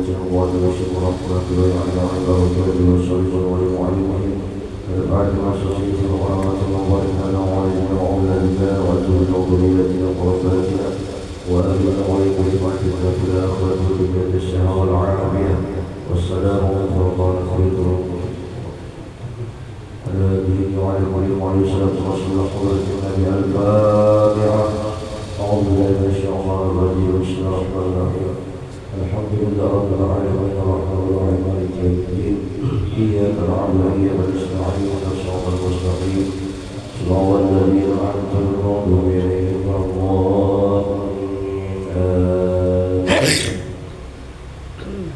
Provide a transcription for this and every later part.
وشكر ربنا في على عباده والصالحين والمعلمين البعد ما سوسيته وقرامات وباركنا وعلينا وأولادنا وأزواجنا وذريتنا وقرباتنا وأهلنا وإليكم واحدنا في الآخرة والدنيا الشهوة والعافية والسلام عليكم ورحمة الله على دين وعلى مريم وعليه الصلاة والسلام حضرة النبي الفاتحة أعوذ بالله من الشيطان الرجيم بسم الله الرحمن الرحيم الحمد لله رب العالمين الرحمن الرحيم مالك يوم الدين إياك نعبد وإياك نستعين اهدنا الصراط المستقيم صراط الذين أنعمت عليهم غير المغضوب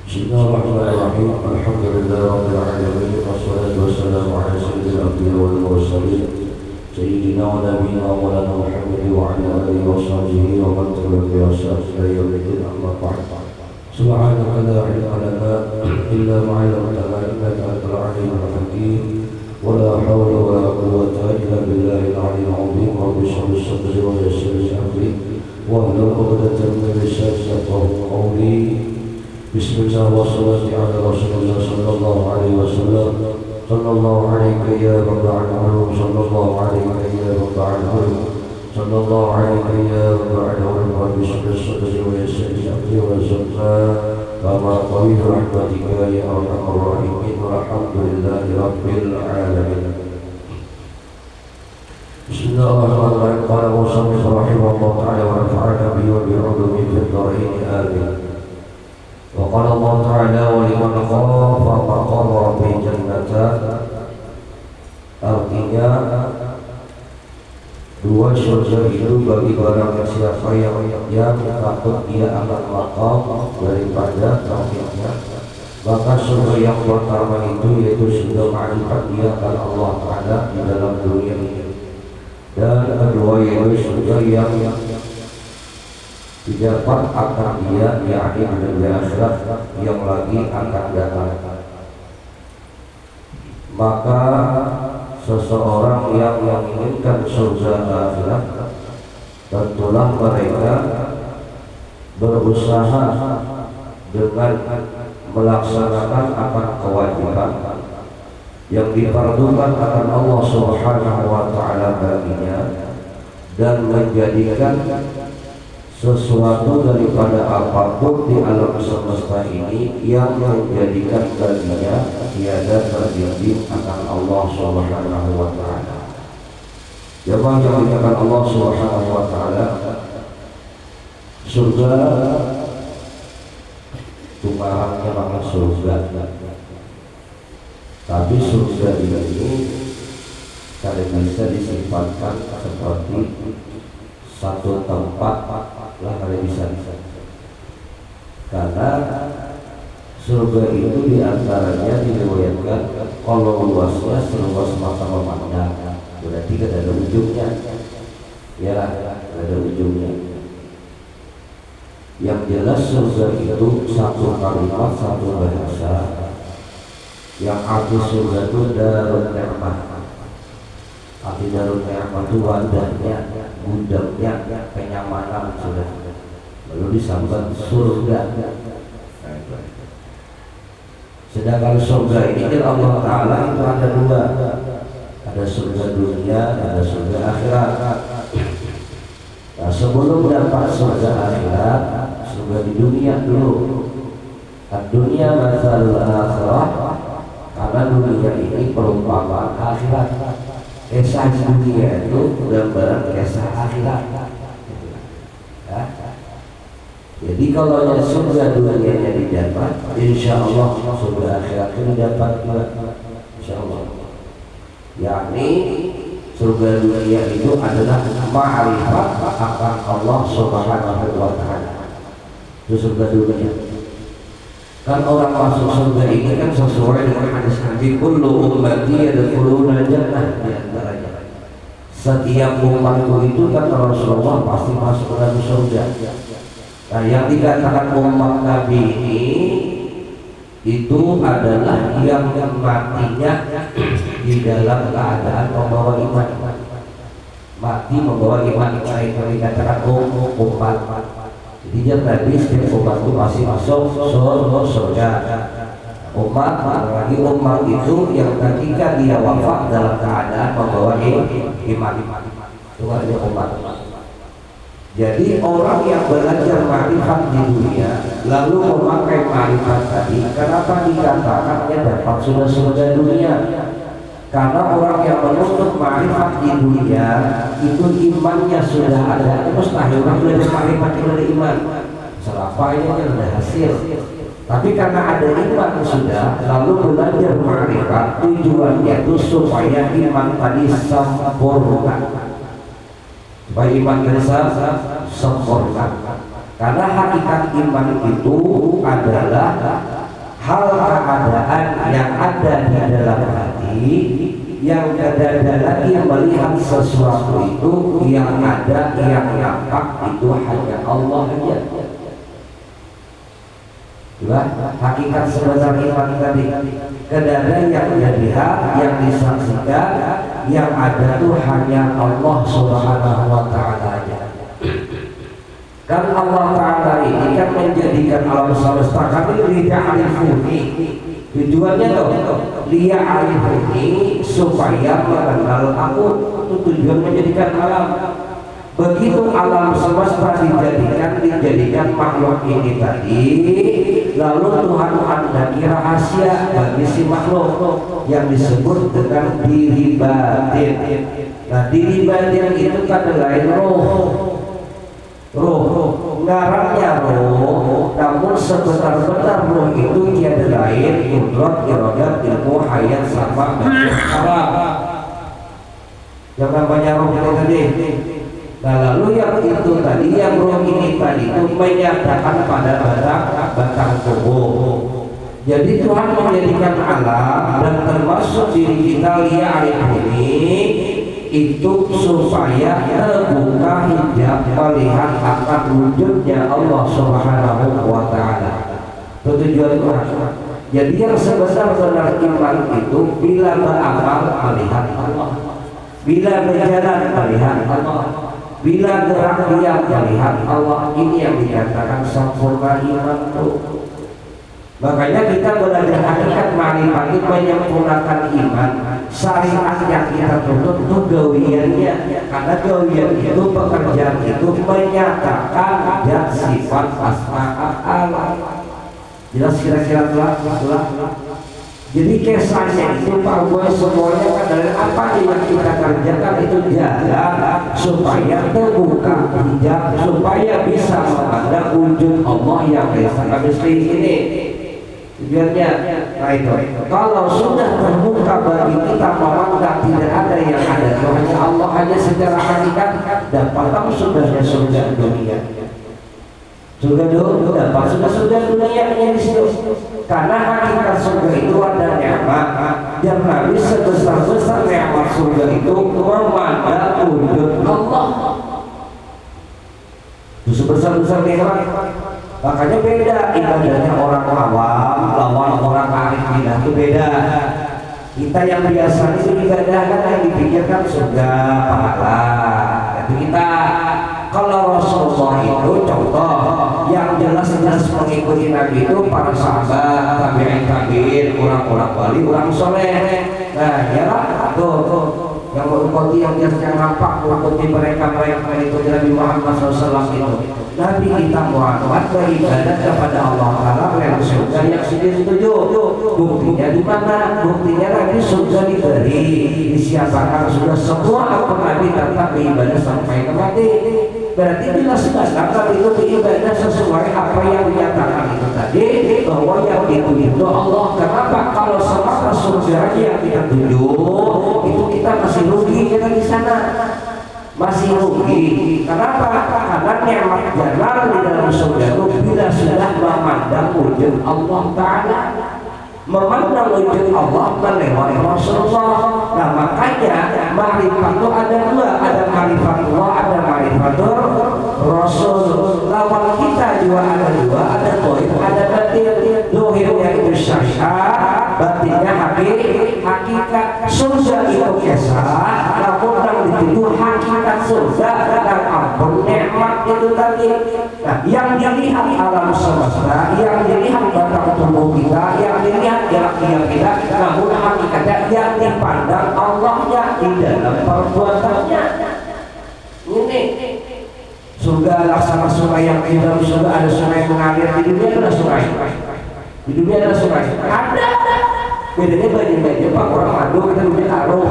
بسم الله الرحمن الرحيم الحمد لله رب العالمين والصلاة والسلام على سيد الأنبياء والمرسلين سيدنا ونبينا مولانا محمد وعلى آله وصحبه ومن تبعهم بإحسان إلى يوم الدين أما بعد سبحانك لا علم لنا إلا ما علمتنا إنك أنت العليم الحكيم ولا حول ولا قوة إلا بالله العلي العظيم رب اشرح لي صدري ويسر لي أمري واحلل عقدة من لساني يفقهوا قولي بسم الله والصلاة على رسول الله صلى الله عليه وسلم صلى الله عليك يا رب العالمين صلى الله عليك يا رب العالمين صلى الله عليك يا رب العالمين رب اشرح لي صدري ويسر لي أمري وارزقنا كما طويل رحمتك يا أرحم الراحمين والحمد لله رب العالمين. بسم الله الرحمن الرحيم قال المصنف رحمه الله تعالى ونفعنا به وبعلومه في الدارين آمين. وقال الله تعالى ولمن خاف مقام ربه jannatan, artinya dua surga itu bagi barang siapa yang takut dia akan maqam daripada tauhidnya, maka surga yang pertama itu yaitu surga ma'rifat dia akan Allah Ta'ala di dalam dunia ini, dan kedua yaitu surga yang didapat akan dia yakni di akhirat yang lagi akan datang. Maka seseorang yang menginginkan surga akhirat tentulah mereka berusaha dengan melaksanakan akan kewajiban yang difardukan akan Allah Subhanahu wa Ta'ala baginya, dan menjadikan sesuatu daripada apapun di alam semesta ini yang menjadikan baginya tiada terbimbing akan Allah Subhanahu wa Ta'ala. Yang menjadikan Allah Subhanahu wa Ta'ala surga tumpahannya maka surga, tapi surga ini tidak bisa disifatkan seperti satu tempat lah, kalau bisa karena surga itu diantaranya diriwayatkan kalau luasnya seluas mata memandang, berarti kan ada ujungnya, ya ada ujungnya. Yang jelas surga itu satu kalimat, satu bahasa, yang arti surga itu darun ni'mah. Arti darun ni'mah itu wadahnya, gudangnya, kenyamanan sudah, lalu disambat surga. Sedangkan surga ini dari Allah Ta'ala itu ada dua, ada surga dunia, ada surga akhirat. Nah, sebelum dapat surga akhirat, surga di dunia dulu. Dunia masalul akhirah, karena dunia ini perumpamaan akhirat. Kisah dunia itu gambaran kisah akhirat. Ya. Jadi kalau surga dunianya didapat, insya Allah surga akhiratnya didapat juga, insya Allah. Yakni surga dunia itu adalah ma'rifat akan Allah Subhanahu wa Ta'ala. Itu surga dunia. Kan orang masuk surga ini kan sesuai dengan hadis Nabi, kullu ummati yadkhuluna jannah, di antaranya setiap umatku itu kan Rasulullah pasti masuk ke dalam surga. Nah, yang dikatakan umat Nabi ini itu adalah yang matinya di dalam keadaan membawa iman, mati membawa iman. Itu dikatakan umat. Jadi jam tadi setiap umat itu masih masuk surga. Umat lagi umat itu yang ketika dia wafat dalam keadaan membawa iman, itu artinya umat. Jadi orang yang belajar ma'rifat di dunia lalu memakai ma'rifat tadi, kenapa dikatakan dia dapat surga dunia? Karena orang yang menuntut ma'rifat di dunia itu imannya sudah ada. Mustahil orang belajar ma'rifat itu ada iman. Selapa ini kan ada hasil. Tapi karena ada iman sudah, lalu belajar ma'rifat tujuannya itu supaya iman tadi sempurna. Supaya iman kita sempurna. Karena hakikat iman itu adalah hal keadaan yang ada di dalam hati, yang ada lagi melihat sesuatu itu yang ada, yang nampak itu hanya Allah saja. Hakikat sebenar iman tadi, kedada yang dilihat, yang disaksikan, yang ada itu hanya Allah Subhanahu wa Ta'ala aja. Dan Allah Ta'ala ini kan menjadikan alam semesta kami liya'rifuni. Tujuannya tuh liya'rifuni supaya mengenal aku. Itu tujuan menjadikan alam. Begitu alam semesta dijadikan makhluk ini tadi, lalu Tuhan menghendaki rahasia bagi si makhluk yang disebut dengan diri batin. Nah, diri batin itu kan lain roh ngarannya roh, namun sebenar-benar roh itu tiada lain kudrat, iradat, ilmu, hayat, sama alam. Yang namanya roh itu tadi. Nah, lalu yang itu tadi, yang roh ini tadi itu menyatakan pada batang tubuh. Jadi Tuhan menjadikan alam dan termasuk diri kita liya'rifuni itu supaya terbuka hijab melihat akan wujudnya Allah Subhanahu wa Ta'ala. Tujuan Tuhan. Jadi yang sebenar-benar iman itu bila beramal melihat Allah, bila berjalan melihat Allah, bila gerak diam melihat Allah. Ini yang dikatakan sempurna iman itu. Makanya kita belajar hakikat ma'rifat itu menyempurnakan iman. Syariat yang kita tuntut itu gawiannya, karena gawian itu pekerjaan itu menyatakan dan sifat asma Allah. Jelas kira-kira telah. Jadi kesannya itu Pak Boy semuanya kan dari apa yang kita kerjakan itu jalan supaya terbuka hijab, supaya bisa memandang wujud Allah yang biasa kami ini. Tujuannya, nah itu. Kalau sudah terbuka bagi kita memandang tidak ada yang ada, hanya Allah hanya secara hakikat, dapat sudahnya surga dunia. Surga dulu dapat surga dunia hanya di situ. Karena hakikat surga itu ada nikmat, dan Nabi sebesar-besar nikmat surga itu memandang wujud Allah. Itu sebesar-besar nikmat. Makanya beda ibadahnya orang awam lawan orang arif itu beda. Kita yang biasa itu ibadah kan yang dipikirkan surga, pahala. Itu kita. Kalau Rasulullah itu contoh yang jelas-jelas mengikuti Nabi itu para sahabat, tabi'in, orang-orang wali, orang soleh. Nah, ya lah, tuh yang mengikuti yang nampak mengikuti mereka itu Nabi Muhammad SAW itu. Nabi kita Muhammad beribadah kepada Allah Taala yang surga yang sendiri setuju. Buktinya di mana? Buktinya Nabi surga diberi, disiapkan sudah semua apa Nabi tetap beribadah sampai ke mati. Berarti bila sekarang itu beribadah sesuai apa yang dinyatakan itu tadi, bahwa yang itu Allah. Kenapa? Kalau semua surga yang kita tuju itu kita masih rugi kita di sana. Masih rugi. Kenapa? Karena nikmat jalan di dalam surga itu bila sudah memandang wujud Allah Ta'ala, memandang wujud Allah melewati Rasulullah. Nah, makanya ma'rifat itu ada dua, ada ma'rifatullah, ada ma'rifatur Rasul. Lawan kita juga ada dua, ada dohir, ada batin. Dohirnya itu syariat, batinnya hakikat. hakikat surga itu kisah, namun yang itu hakikat surga dan ampun nikmat itu tadi. Nah, yang dilihat alam semesta, yang dilihat batang tubuh kita, yang dilihat gerak-gerik kita, namun hakikatnya yang dipandang Allahnya di dalam perbuatannya. Ini surga laksana sungai yang di dalam surga ada sungai mengalir. Di dunia ada sungai. Di dunia ada sungai. Ada. Bedanya banyak Pak, orang madu kita dunia taruh.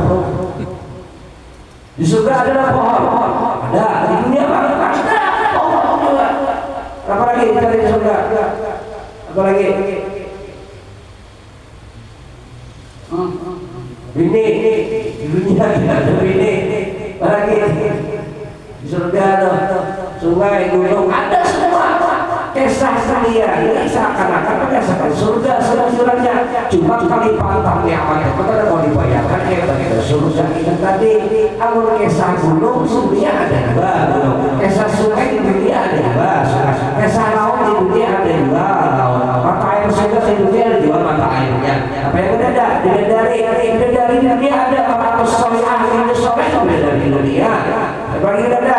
Di surga ada pohon. Ada. Di dunia ada pohon juga. Apa lagi kita di surga? Apa lagi? Bini. Di dunia ada bini. Apa lagi? Di surga ada sungai, gunung, ada semua. Kisah saya ini seakan-akan berdasarkan surga surga-surganya. Cuma kelipatan nikmatnya kita mau dibayarkan bagi surga itu tadi. Alur kisah gunung sebenarnya ada dua, kisah sungai di dunia ada dua, kisah laut di dunia ada dua, mata air surga di dunia ada dua mata airnya. Apa yang berbeda? Dari dunia ada orang soleh ahli soleh dari dunia. Bagi ada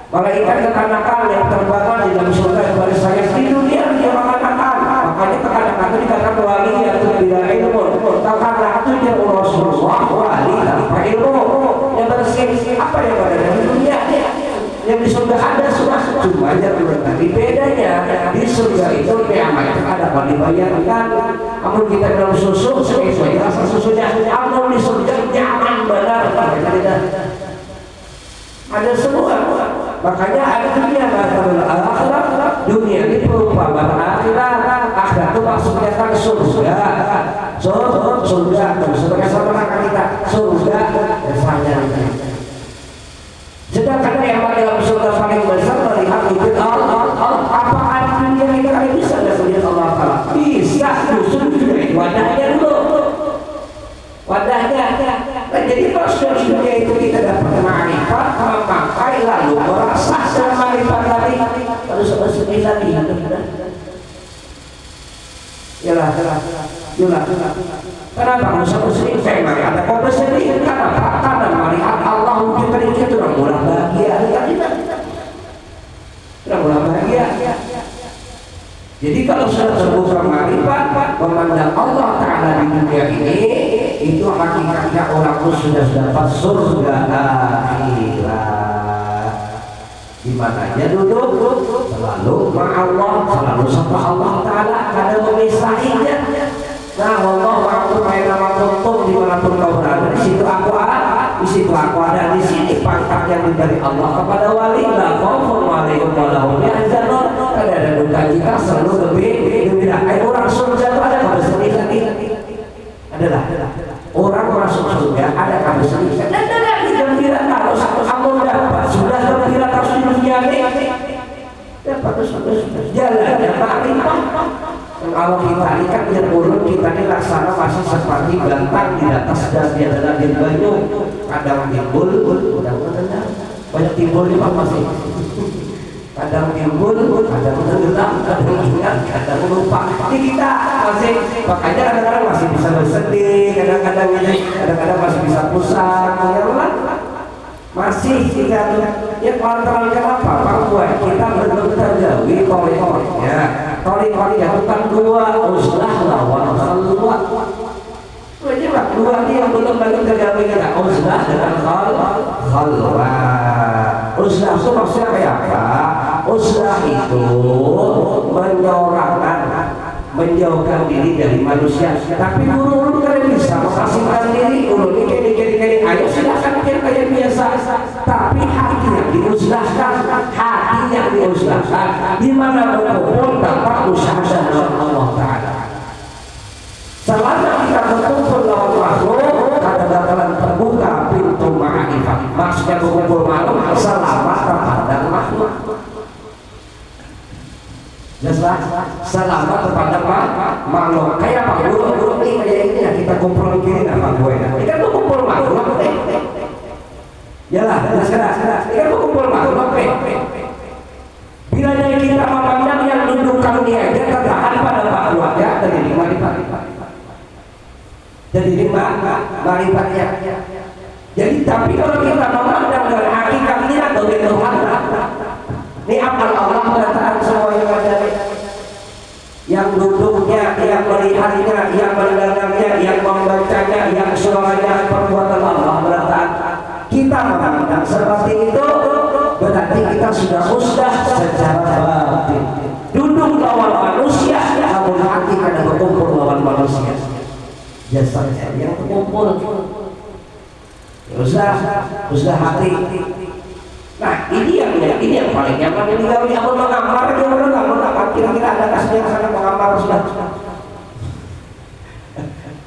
malaikat kekanakan yang terbangun di dalam surga kepada saya di dunia dia mengatakan, makanya kekanakan itu dikatakan wali yang tidak ilmu. Tahukanlah itu dia Rasulullah wali tanpa ilmu yang bersih. Apa yang ada di dunia yang di surga ada semua, cuma aja tadi bedanya di surga itu nikmat ada kalau dibayarkan. Namun kita dalam susu sesuai rasa susunya, namun di surga nyaman benar ada semua. Makanya ada dunia akhirat. Dunia ini perumpamaan akhirat. Akhirat itu maksudnya kan surga. Surga sebagai sama kita surga dasarnya. Sedangkan yang dalam surga paling besar melihat wujud Allah. Apa arti dunia ini kali bisa melihat Allah Taala? Bisa, justru wadahnya dulu. Wadahnya. Jadi kalau dunia itu kita dapat ma'rifat, memakai lalu merasa dengan ma'rifat tadi harus sedih lagi. Yalah. Kenapa harus sedih? Saya ada kau bersedih karena melihat Allah wujud tadi itu orang murah bahagia. Orang murah bahagia. Jadi kalau sudah terbuka ma'rifat, memandang Allah Ta'ala di dunia ini, itu hakikatnya orang itu sudah dapat surga akhirat. Dimananya duduk selalu ma'allah, selalu sama Allah Ta'ala, ada memisahinya. Nah, Allah waktu main nama kuntum dimanapun kau berada, di situ aku ada, di situ aku ada, di sini pangkat yang diberi Allah kepada wali. Lah kau wali kepada yahzanun, ada duka kita selalu lebih gembira. Orang surga itu ada pada sedih lagi. Adalah orang masuk surga ada kamu sedih. Dan lagi gembira kalau satu kamu dapat sudah gembira terus di dunia ini. Dapat terus jalan yang ma'rifah. Kalau kita ini kan yang urut kita ini laksana masih seperti bantang di atas dan di adalah di banyu. Kadang timbul, mudah-mudahan banyak timbul di masih. Kadang timbul, kadang tenggelam, kadang ingat, kadang lupa. Ini kita masih, makanya kadang-kadang masih bisa bersedih, kadang-kadang masih bisa pusat, ya Allah. Masih kita ya kontrol kenapa? Pak kita benar-benar jauhi kori-korinya. Kori-kori yang bukan dua uslah lawan khalwat. Wajib dua ini yang belum lagi terjauhi kita uslah dengan khalwat. Uslah itu maksudnya kayak apa? Uslah itu menjauhkan diri dari manusia. Tapi guru kalian bisa mengasihkan diri. Guru ini kiri ayo silahkan kayak biasa. Tapi hati yang diuslahkan, hati yang diuslahkan, di mana berkumpul tanpa usaha dan Allah Taala. Selama kita berkumpul lawan makhluk, kadang-kadang terbuka pintu ma'rifat. Maksudnya berkumpul malam selamat terhadap makhluk. Jelas selamat kepada makhluk. Kayak apa guru ini kayak ini ya kita kumpul kiri apa gue. Kita tuh kumpul makhluk. Yalah, jelas. Kita tuh kumpul makhluk. Bila kita memandang yang dudukkan dia tertahan pada makhluk ya dari nikmat. jadi marifatnya. Jadi tapi kalau kita memandang dari hakikatnya dari Tuhan, ini amal Allah mengatakan semua yang ada, yang duduknya, yang melihatnya, yang mendengarnya, yang membacanya, yang suaranya perbuatan Allah mengatakan. Kita memandang seperti itu berarti kita sudah secara batin. Duduk lawan manusia, namun hati kada berkumpul lawan manusia. Jasanya yang berkumpul. Usah hati. Nah ini yang paling nyaman. Ini kami akan menggambar, dia menggambar. Kira-kira ada kasih yang sangat menggambar sudah.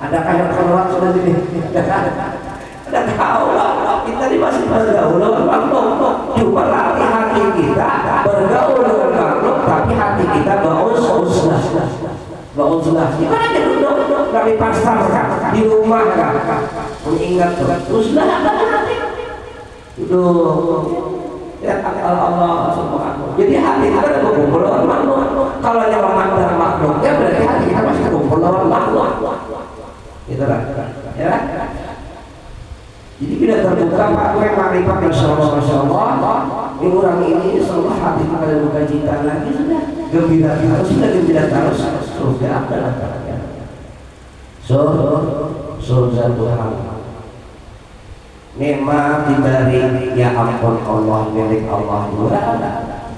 Adakah yang keluar sudah sini? Tidak tahu lah. Kita ini masih bergaul dengan makhluk. Cuma latih hati kita bergaul dengan makhluk, tapi hati kita bauslah. Gimana aja duduk dari pasar kan, di rumah kan, mengingat uslah hati. Duduk. Ya Allah Subhanahu. Jadi hati kita ada berkumpul dengan makhluk. Kalau yang memandang makhluknya berarti hati kita masih berkumpul dengan makhluk. Gitu lah. Ya. Jadi bila terbuka Pak gue marifat Masya Allah ini orang ini seolah hati kita ada buka cinta lagi sudah gembira terus surga adalah surga Tuhan nikmat diberi ya ampun Allah milik Allah juga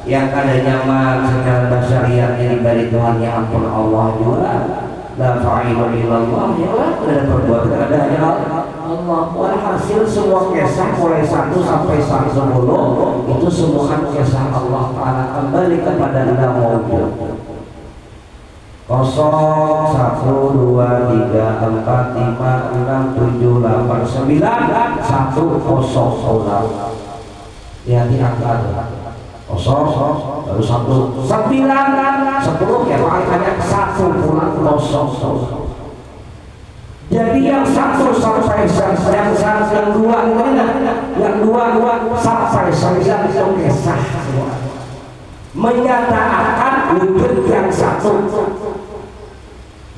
yang ada nyaman secara basyariah diberi Tuhan ya ampun Allah juga la fa'ilu illallah ya ada perbuatan ada hanya Allah. Walhasil semua kisah mulai 1 sampai 10 itu semua kisah Allah Ta'ala kembali kepada Allah wujud 0, 1, 2, 3, 4, 5, 6, 7, 8, 9 1 kosong ulang lihat angka 0 baru 1 9 10 ya makanya 1 pulang kosong. Jadi yang 1 sampai yang 2 yang 2 sampai 9 itu kisah menyatakan wujud yang 1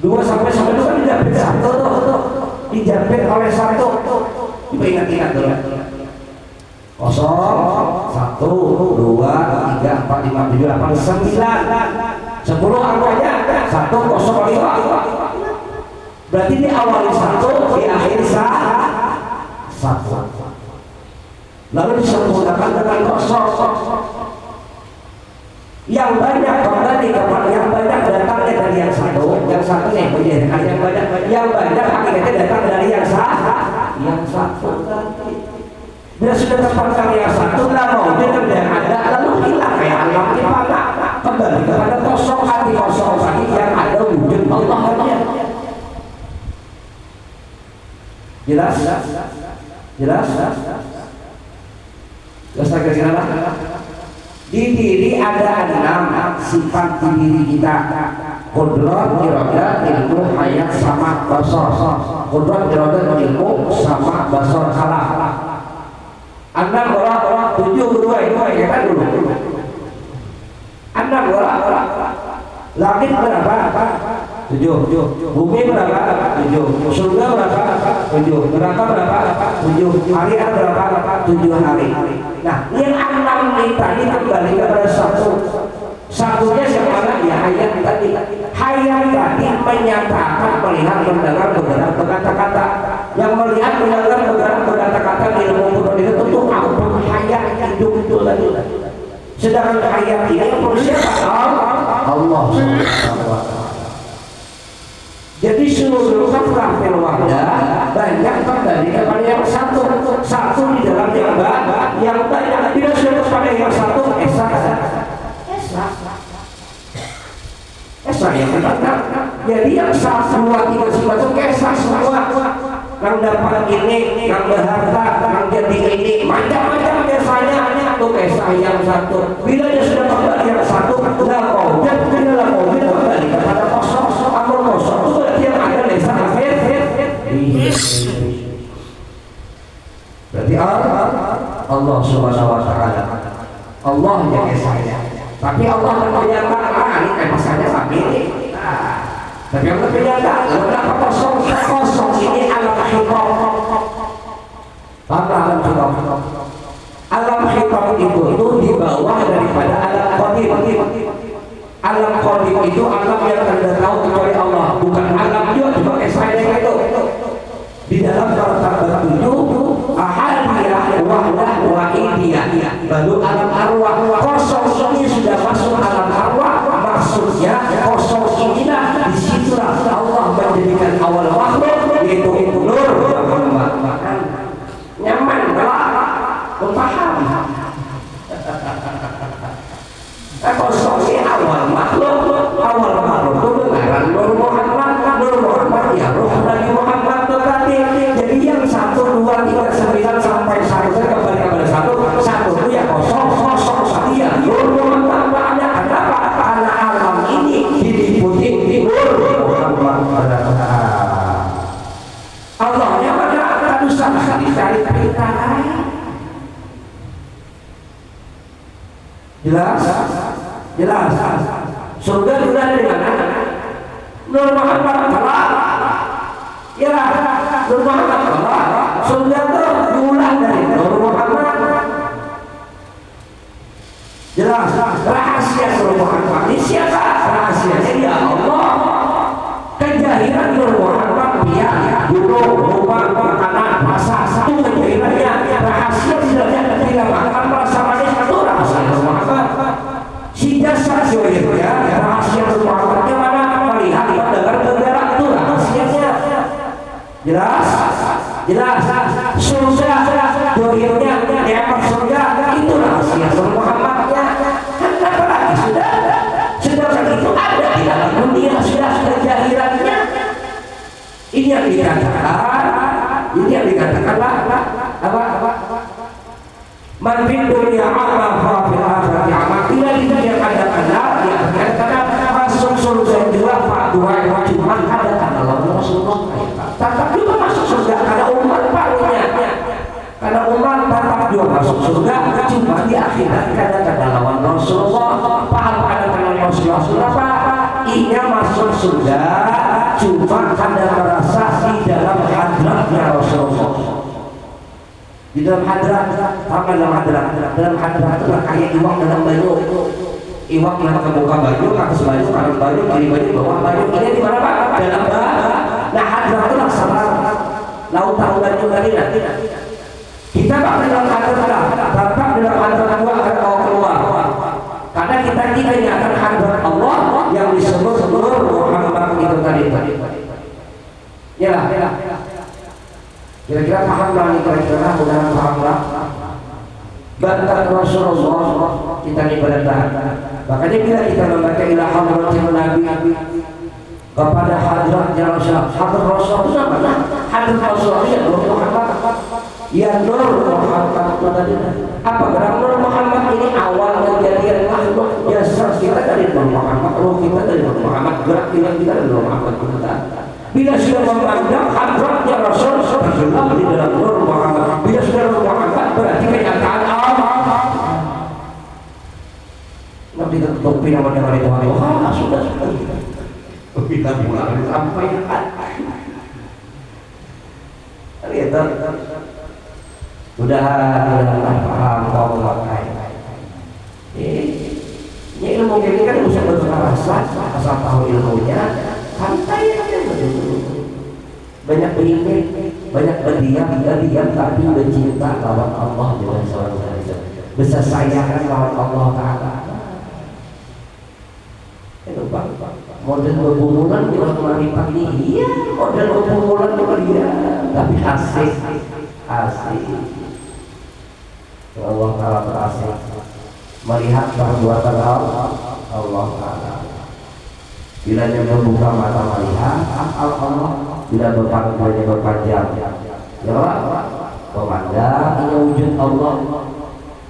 2 sampai 9 itu kan dijapit 1 dijapit oleh 1 coba ingat dulu 0 1 2 3 4 5 7 8 9 10 angkanya 1 0 5 berarti di awal 1 di akhir 1 lalu disempurnakan dengan kosong yang banyak kembali kepada yang banyak datangnya dari yang 1 nih yang banyak akhirnya datang dari yang 1 bila sudah terpaksa yang 1 lah mau dengan yang ada lalu hilang kayak alam di mana kembali kepada kosong hati kosong hati yang ada wujud Allah aja. Jelas? Kira-kira di diri ada 6 sifat di diri kita. Qudrat, iradah, ilmu, hayat sama basar. Qudrat, iradah, ilmu sama basar khalaq. 6 orang 7 2 kita dulu. 6 orang langit berapa? 7 bumi berapa? 7 surga berapa? 7 neraka berapa? 7 hari berapa? 7 hari. Nah yang 6 ini tadi kembali kepada satunya siapa? Ya hayat tadi. Hayat tadi menyatakan melihat mendengar bergerak berkata-kata yang melihat mendengar bergerak berkata-kata ilmu pun itu tentu apa hayat hidup itu lagi. Sedangkan hayat ini siapa? Allah Subhanahu wa ta'ala. Jadi seluruh kafrah fil wahdah banyak kembali kepada yang 1 di dalam yang banyak bila sudah kepada yang 1 esa yang benar. Jadi yang 1 2 3 itu esa semua yang dapat ini yang berharta yang jadi ini macam-macam biasanya itu esa yang 1 bila dia sudah kembali yang 1 lah kembali kepada kosong amul kosong itu berarti yang ada lesa akhir berarti Allah Subhanahu wa ta'ala Allah yang esanya tapi Allah menyatakan ini masanya sampai Tapi yang lebih nyata, kenapa kosong ini alam hitam. Apa alam hitam? Alam hitam itu di bawah daripada alam qadim. Alam qadim itu alam yang Anda tahu kecuali Allah, bukan alam juga pakai saya itu. Di dalam Al-Fatihah 7 ahadiyah wahdah wahidiyah, baru alam arwah. Kosong ini sudah masuk alam arwah, maksudnya kosong inilah disitulah Allah menjadikan awal makhluk, yaitu nur Muhammad. Nyaman lah, paham. Kosong ini awal makhluk itu benaran nur Muhammad ya roh Nabi Muhammad tetapi. Jadi yang 1, 2, 3, 9 sampai 1 kembali kepada 1 itu ya kosong ya nur Muhammad. Kenapa? Karena alam ini diliputi nur Muhammad. Allahnya mana? Kan usah dicari perintah. Jelas. Surga sudah dari mana? Nur Muhammad kalah. Ya, Nur Muhammad kalah. Surga itu diulang dari Nur Muhammad. Jelas. Rahasia Nur Muhammad ini siapa? Rahasianya dia Allah. Kejahiran Nur Muhammad dia gunung, rumah, makanan, rasa satu kejahirannya. Rahasia tidak makan rasa manis itu rahasia Nur Muhammad. Si jasa ya, rahasia Nur Muhammadnya mana? Melihat mendengar bergerak itu rahasianya. Jelas. Surga dohirnya nikmat surga itu rahasia Nur Muhammadnya. Kenapa lagi sudah ada? Sedangkan itu ada di dalam dunia sudah kejahirannya. Ini yang dikatakan apa? Man fid dunya amma fa fil akhirati amma. Bila yang ada ya karena masuk surga juga Pak dua cuma ada Allah Rasulullah. Tetap juga masuk surga karena umat parunya. Karena umat tetap juga masuk surga cuma di akhirat kadang-kadang lawan Rasulullah. Paham kadang-kadang Rasulullah apa? Ia masuk surga cuma kada merasa di dalam hadratnya Rasulullah. Di dalam hadrat, apa dalam hadrat itu kayak iwak dalam banyu. Iwak yang ke muka banyu, ke atas banyu, kanan banyu, kiri banyu, bawah banyu. Ini di mana Pak? Dalam banyu. Nah hadrat itu laksana laut tahu banyu tadi nanti. Kita pakai dalam hadrat, bapak dalam hadrat gua akan bawa keluar. Karena kita ingatkan hadrat Allah yang disebut Nur Muhammad itu tadi. Ya. Kira-kira paham lah nih, kira-kira mudah-mudahan paham lah. Bantah Rasulullah kita ibadah. Makanya bila kita membaca ila hadratil Nabi kepada hadratnya Rasul, hadrat Rasul itu apa? Hadrat Rasul ya Nur Muhammad. Ya Nur Muhammad tadi. Apa gerak Nur Muhammad ini awal kejadian makhluk. Jasad kita dari Nur Muhammad, roh kita dari Nur Muhammad, gerak kita dari Nur Muhammad kita. Bila sudah memandang hadratnya Rasul terjelam di dalam Nur Muhammad. Bila sudah Nur Muhammad berarti kenyataan Allah. Nanti tertutupi nama dengan itu hari. Wah sudah. Kita pulang sampai. Lihat. Mudah-mudahan paham kau memakai. Ini ilmu ini kan bisa berkerasa asal tahu ilmunya. Santai aja banyak berimik, banyak berdiam tapi mencinta lawan Allah dengan seorang besar sayangkan lawan Allah Ta'ala. Itu Pak, model bergumulan di lemari pagi, iya model bergumulan dia, tapi asik. Allah Ta'ala terasik melihat perbuatan Allah Ta'ala. Bila dia membuka mata melihat Allah, bila berpanjang ya memandang ini wujud Allah.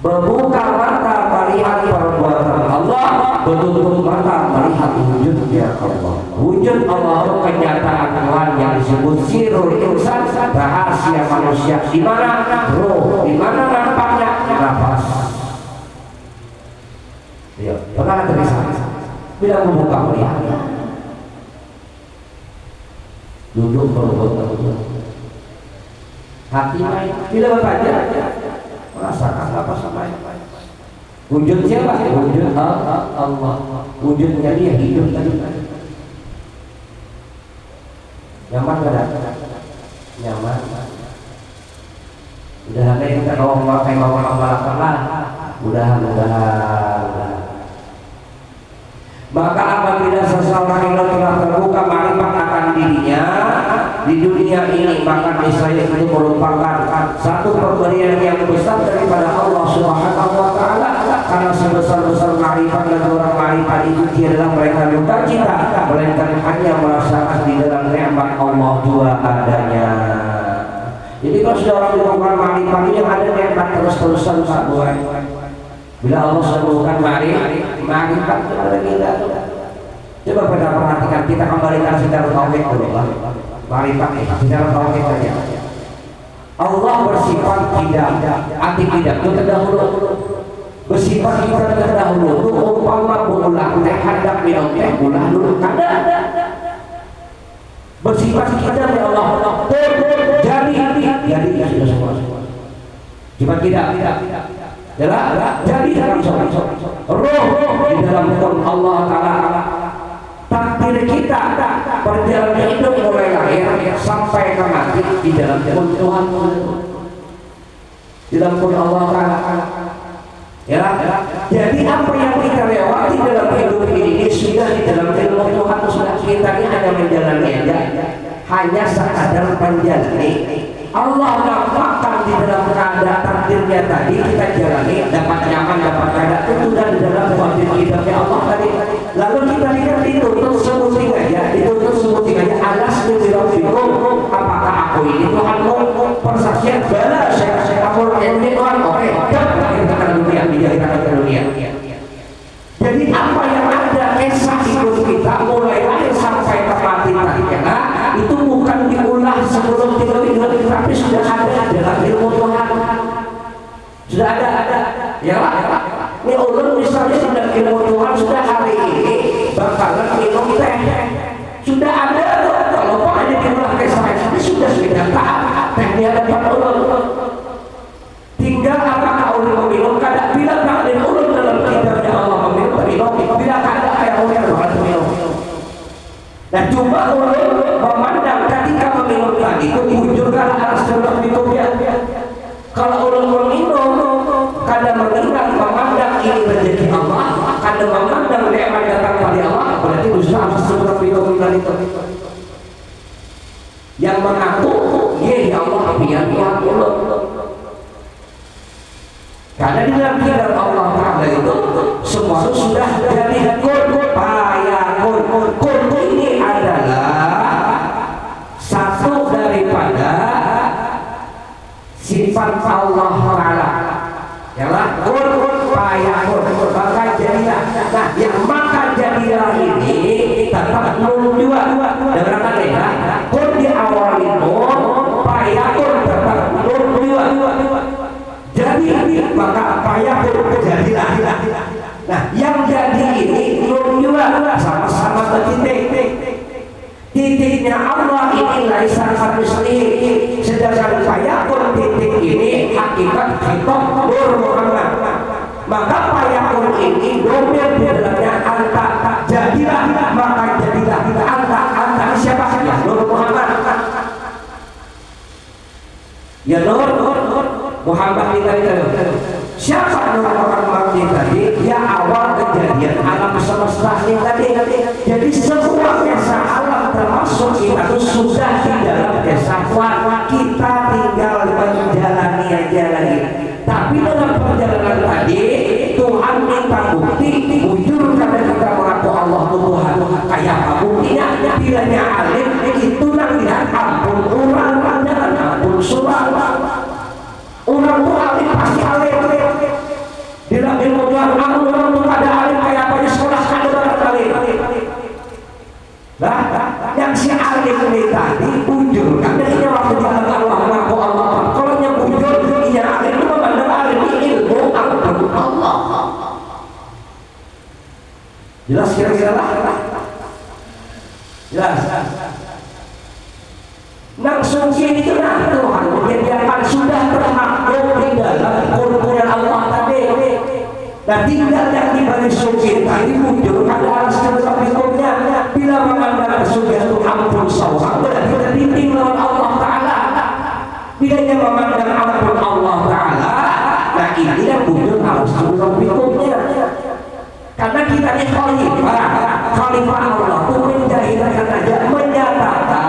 Membuka mata melihat perbuatan Allah, betul-betul mata melihat wujudnya Allah. Wujud Allah itu kenyataan Tuhan yang disebut sirul insan, rahasia manusia. Di mana roh, di mana nampaknya nafas. Ya, pernah terlihat bila membuka melihat duduk berbuat hati tidak baca merasakan apa sama wujud siapa? Wujud Allah, wujudnya dia hidup tadi. Nyaman gak? Nyaman. Udah ada kita kalau pakai ngomong-ngomong lah. Mudah-mudahan. Maka apabila seseorang itu telah terbuka makrifat akan dirinya di dunia ini, maka niscaya itu merupakan satu pemberian yang besar daripada Allah Subhanahu wa taala, karena sebesar-besar makrifat dan orang makrifat itu tidaklah mereka duka cita, melainkan hanya merasakan di dalam nikmat Allah dua adanya. Jadi kalau sudah orang dibongkar makrifat ini ada nikmat terus-terusan Pak Boy. Bila Allah sebutkan makrifat kepada kita, coba pada perhatikan, kita kembalikan secara tauhid dulu, makrifat secara tauhid saja. Allah bersifat tidak, arti tidak itu terdahulu, bersifat kita terdahulu. Itu umpama berulang teh hadap minum teh ulah dulu ada. Bersifat kita ya Allah, jadi sudah semua. Sifat tidak. Jadi dalam roh di dalam hukum Allah Ta'ala, takdir kita perjalanan hidup mulai lahir sampai ke mati di dalam hukum Tuhan, di dalam hukum Allah Ta'ala. Jadi apa yang kita lewati dalam hidup ini sudah di dalam ilmu Tuhan. Sudah kita ini hanya menjalani aja, hanya sekadar menjalani. Allah nampakkan di dalam keadaan takdirnya tadi kita jalani, dapat nyaman, dapat keadaan itu sudah di dalam takdir hidupnya Allah tadi. Lalu kita lihat ditutup sebuting aja alas nirobbikum, apakah aku ini Tuhanmu? Persaksian bala saya aku ini Tuhan. Oke, kita ke dunia. Jadi apa yang ada kisah hidup kita mulai lahir sampai ke mati tadi itu bukan diulang sebelum kita hidup, tapi sudah ada dalam ilmu Tuhan. Sudah ada. Ya. Ini ulun misalnya sudah ilmu Tuhan, sudah hari ini bakalan minum teh. Sudah ada tuh. Kalau hanya diulang kisah ini sudah tahu tehnya dapat ulun. Tinggal apakah ulun meminum kada, bila takdir ulun dalam kitabnya Allah meminum, bila kada kayak ulun meminum. Dan cuma ulun memandang ketika meminum tadi itu wujudkan harus dalam hidupnya. Kalau ulun meminum, kadang mengingat memandang ini rezeki Allah, kadang memandang nikmat datang dari Allah, berarti usaha sesuatu hidup dari itu. Yang mengaku, ya Allah biar Tuhan ulun. Karena di dalam kitab Allah Ta'ala itu semua sudah jadi kun ini adalah satu daripada sifat Allah Ta'ala. Yalah kun fayakun, maka jadilah. Nah, yang maka jadilah ini tetap nun juga. Dengarkan ya, kun di awal itu fayakun tetap nun juga. Jadi maka fayakun jadilah. Nah, yang jadi ini nun juga sama-sama bertitik. Titiknya Allah ini laisa kamislihi, sedangkan fayakun titik ini hakikat khitab Muhammad. Maka fayakun ini domir di dalamnya anta, jadilah, maka jadilah anta siapa saja Nur Muhammad. Ya Nur Muhammad kita siapa Nur Muhammad tadi? Ya awal kejadian alam semesta ini tadi. Jadi semua kisah alam termasuk kita itu sudah di dalam kisah kita, tinggal menjalani aja lagi. Tapi dalam perjalanan tadi Tuhan minta bukti wujud karena kita mengaku Allah Tuhan. Kayak apa buktinya? Bilanya alim itu lihat ampun orang dan ampun surah. Orang tuh alim pasti alim. Di dalam ilmu Tuhan orang tuh ada alim kayak apa ya, sekolah kada alim. Nah, yang si alim ini tadi bujur kan ini waktu jalan Allah mengaku Allah. Kalau yang bujur ini alim itu memandang alim ilmu Allah. Jelas kira-kira lah. Jelas. Nang sungki itu nah Tuhan menyediakan sudah termaklum di dalam Quran Allah tadi. Dan tinggal yang diberi sungki tadi muncul adalah sesuatu hukumnya. Bila memandang surga itu ampun sawah, berarti terbimbing oleh Allah Taala. Bila dia memandang ampun Allah Taala, nah ini yang muncul harus hukumnya. Karena kita ini khalifah Allah itu menjahilkan aja menyatakan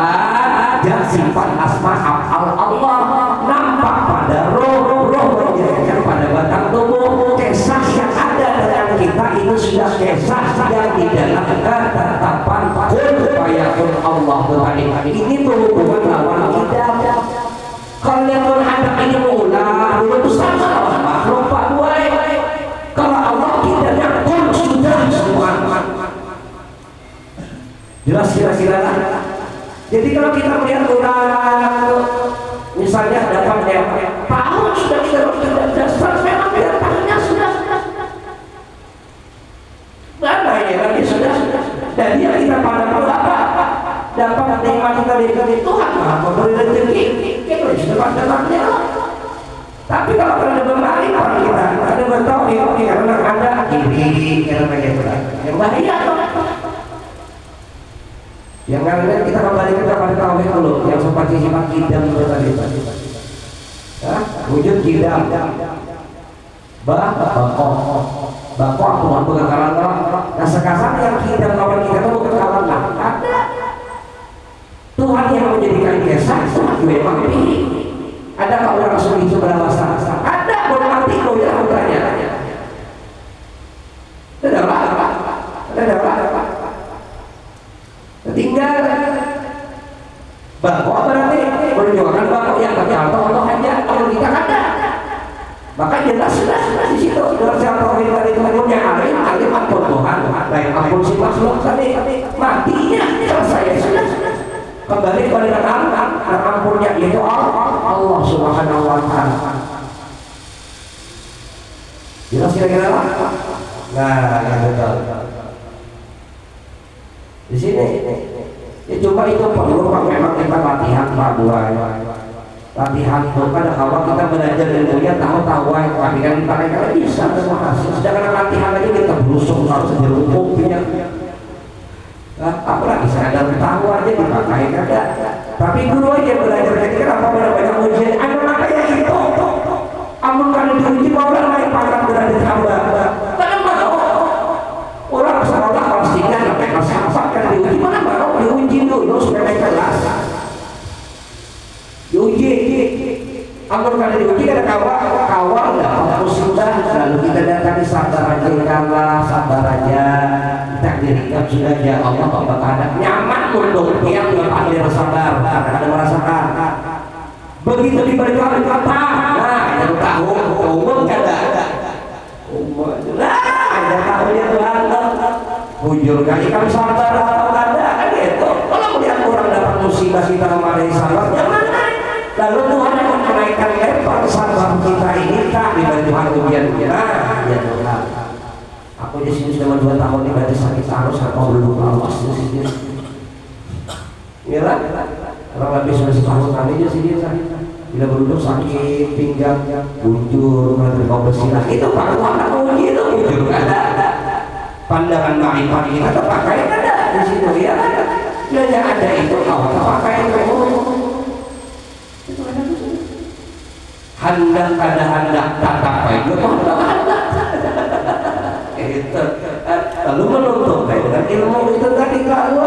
dan sifat asma af'al Allah nampak pada roh menjadikan pada batang tubuh. Kisah yang ada dalam kita itu sudah kisah yang di dalam ketetapan kun fayakun Allah tadi. Ini berhubungan lawan kita. Kalau yang ada ini ulah itu sama lawan makhluk Pak Buai. Kalau Allah tidak yang kun sudah semua. Jelas kira-kira. Jadi kalau kita melihat orang misalnya dapat tahun sudah dasar memang dia tahunnya sudah mana ya lagi sudah dan dia kita pandang apa dapat nikmat kita dari Tuhan memberi rezeki kita sudah pandangnya. Tapi kalau ada berbalik orang kita ada bertahu karena ada ini karena gitu yang bahaya yang lainnya kita kembali kepada tauhid dulu yang seperti sifat kidam itu tadi. Wujud kidam, bako Tuhan berkekalan. Nah sekarang yang kidam kawan kita itu berkekalan lah. Ada Tuhan yang menjadikan kisah Tuhan memang pilih. Ada kalau orang Rasul itu berawasa? Ada boleh mati kau yang bertanya. Ada tinggal bahwa berarti menunjukkan bahwa yang terjatuh Allah hanya kalau kita ada maka jelas di situ dalam siapa kita itu punya alim ampun Tuhan baik ampun si makhluk tadi matinya selesai sudah kembali kepada ampunnya yaitu Allah Subhanahu wa Ta'ala. Jelas kira-kira nah yang betul di sini ya coba itu perlu memang kita latihan Pak Buai latihan itu kan kalau kita belajar ilmunya tahu tapi kan kita bisa semua hasil sedangkan latihan aja kita berusung harus jeruk punya apalagi sadar tahu aja dipakai ada tapi guru aja belajar jadi kenapa banyak ujian ada makanya itu amun kalau diuji orang lain pangkat berada tambah karena mau orang sekolah pastinya sampai kelas kan diuji mana mau diuji dulu supaya kelas diuji amun kalau diuji ada kawal nggak musibah lalu kita datang sabar aja kalah sabar aja takdirkan sudah ya Allah bapak ada nyaman untuk yang pandai sabar ada merasakan begitu diberikan kata nah yang tahu umum kada umum ada tahunya Tuhan bujur kali kamu sabar atau kada kan gitu kalau melihat orang dapat musibah kita memarahi sabar jangan lalu Tuhan akan menaikkan level sabar kita ini tak dibantu ujian kita ya Tuhan aku di sini selama 2 tahun ini berarti sakit harus atau belum awas di sini mira kurang lebih sudah setahun kali aja sih dia sakit bila beruntung sakit pinggang bujur kau bersilah itu Pak Tuhan aku uji itu bujur ada pandangan ma'rifat kita terpakai ada di situ ya yang ada itu kau terpakai hendak ada hendak tak tapai belum itu lalu menuntut dengan ilmu itu tadi kalau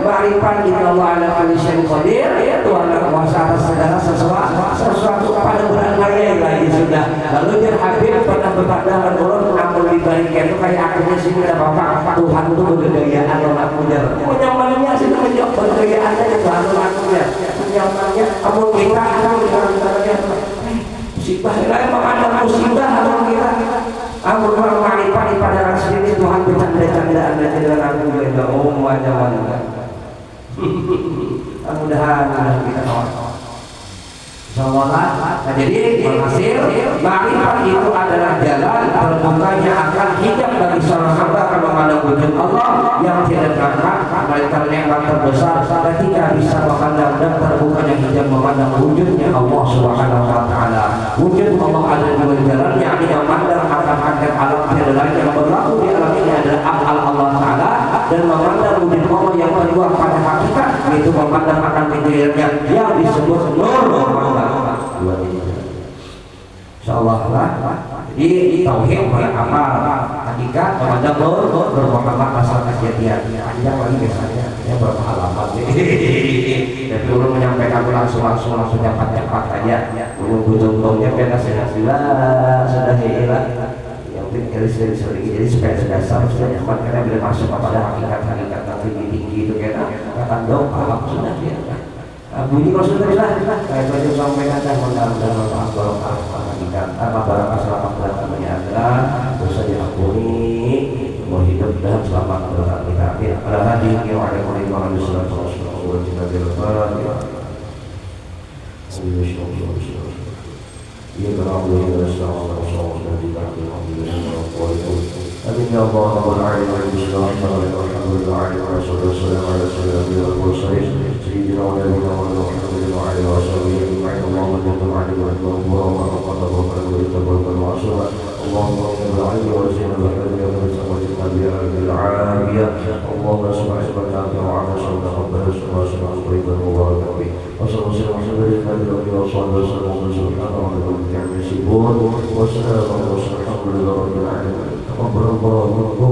ma'rifat di Allah ala kulli syai'in qadir Tuhan yang kuasa atas segala sesuatu pada bulan raya lagi sudah lalu dia Habib pernah berkata menurut ampun dibalikan itu kayak akhirnya sini ada bapak Tuhan itu bergayaan orang punya penyamannya sudah menjawab bergayaannya itu Tuhan punya penyamannya ampun kita musibah emang ada musibah ampun kita ampun orang ma'rifat pada sendiri Tuhan bercanda-candaan dan jalan aku juga wajah mudah-mudahan kita kawan Insyaallah. Nah, jadi hasil ma'rifat itu adalah jalan terbukanya akan hijab bagi seorang hamba akan memandang wujud Allah yang tidak terangkat melainkan nikmat terbesar ketika bisa memandang dan terbukanya hijab lain yang berlaku di alam ini adalah af'al Allah Ta'ala, dan memandang wujud Allah yang kedua pada hakikat, yaitu memandang akan kejayaannya yang disebut nur memandang dua ini. Insyaallah lah. Jadi tauhid beramal, hakikat memandang nur bermuamalah masalah kejadian. Panjang lagi biasanya, ya berapa halaman nih. Tapi ulun menyampaikan langsung cepat aja. Ulun butuh-butuhnya beda sudah hilang. Yang penting jadi supaya dasar sudah nyaman, karena bila masuk kepada hakikat yang tinggi itu kata dong paham sudah ya. Bunyi Rasulullah kayak tadi sampaikan dan mudah-mudahan Allah barokah hakikat barokah selamat berkatnya adalah dosa diampuni, umur hidup dan selamat berkati-kati. Ala hadihi wa ala kulli ma sallallahu alaihi wasallam. Ya Rabbi wa sallallahu alaihi wasallam. Amin ya rabbal alamin. Bismillahirrahmanirrahim. Wassalatu ala sayyidil mursalin sayyidina wa nabiyina Muhammadin wa alihi wa sahbihi ajma'in. Allahumma jalla wa ala wa rahmatullahi wa barakatuh. Allahumma salli wa sallim wa barik ala sayyidina bil afiyah. Allahumma salli wa sallim wa ala sayyidina Muhammadin wa sallam wa barik alaihi. Wassalamu alaikum warahmatullahi wabarakatuh. Wassalamu alaikum warahmatullahi wabarakatuh.